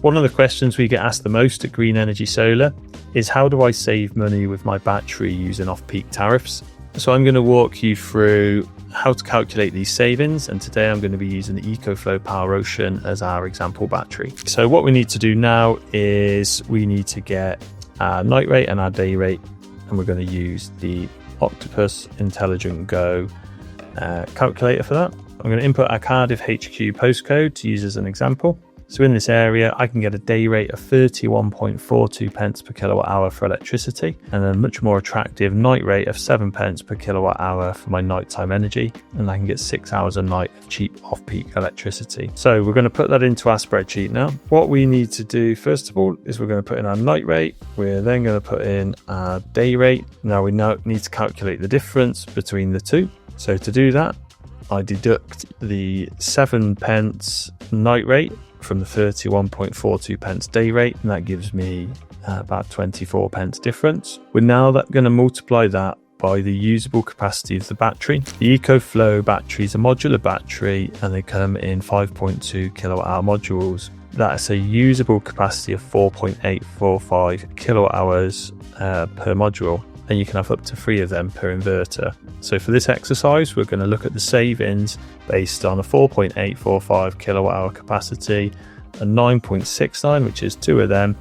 One of the questions we get asked the most at Green Energy Solar is how do I save money with my battery using off-peak tariffs? So I'm going to walk you through how to calculate these savings, and today I'm going to be using the EcoFlow Power Ocean as our example battery. So what we need to do now is we need to get our night rate and our day rate, and we're going to use the Octopus Intelligent Go calculator for that. I'm going to input our Cardiff HQ postcode to use as an example. So in this area, I can get a day rate of 31.42 pence per kilowatt hour for electricity, and a much more attractive night rate of 7 pence per kilowatt hour for my nighttime energy. And I can get 6 hours a night of cheap off-peak electricity. So we're going to put that into our spreadsheet now. What we need to do first of all is we're going to put in our night rate. We're then going to put in our day rate. Now we need to calculate the difference between the two. So to do that, I deduct the 7 pence night rate from the 31.42 pence day rate, and that gives me about 24 pence difference. We're now going to multiply that by the usable capacity of the battery. The EcoFlow battery is a modular battery, and they come in 5.2 kilowatt hour modules. That's a usable capacity of 4.845 kilowatt hours per module, and you can have up to 3 of them per inverter. So for this exercise, we're going to look at the savings based on a 4.845 kilowatt hour capacity, a 9.69, which is 2 of them,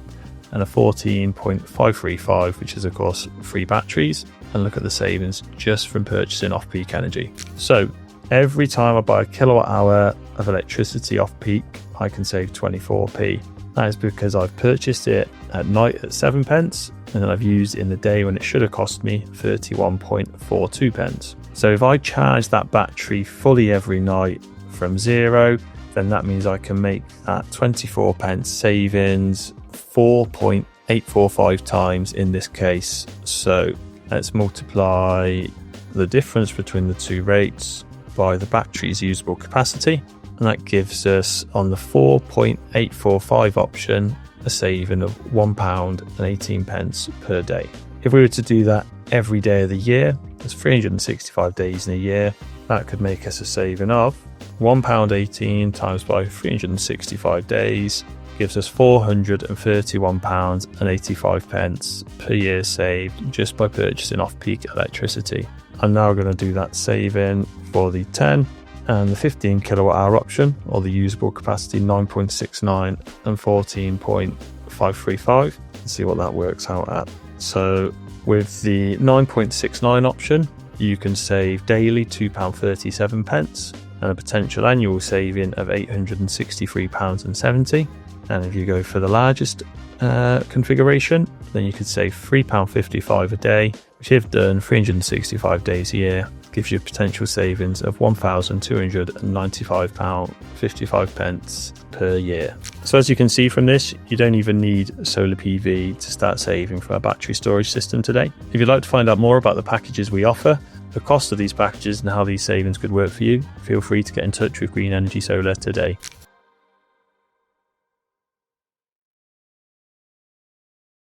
and a 14.535, which is of course 3 batteries, and look at the savings just from purchasing off-peak energy. So every time I buy a kilowatt hour of electricity off-peak, I can save 24p. That is because I've purchased it at night at 7 pence, and then I've used it in the day when it should have cost me 31.42 pence. So if I charge that battery fully every night from 0, then that means I can make that 24 pence savings 4.845 times in this case. So let's multiply the difference between the two rates by the battery's usable capacity, and that gives us, on the 4.845 option, a saving of £1.18 per day. If we were to do that every day of the year, there's 365 days in a year, that could make us a saving of £1.18 times by 365 days gives us £431.85 per year saved just by purchasing off-peak electricity. I'm now going to do that saving for the 10 and the 15 kilowatt hour option, or the usable capacity 9.69 and 14.535, and see what that works out at. So with the 9.69 option, you can save daily £2.37 pence and a potential annual saving of £863.70. And if you go for the largest configuration, then you could save £3.55 a day, which if done 365 days a year, gives you a potential savings of £1,295.55 per year. So as you can see from this, you don't even need solar PV to start saving from a battery storage system today. If you'd like to find out more about the packages we offer, the cost of these packages and how these savings could work for you, feel free to get in touch with Green Energy Solar today.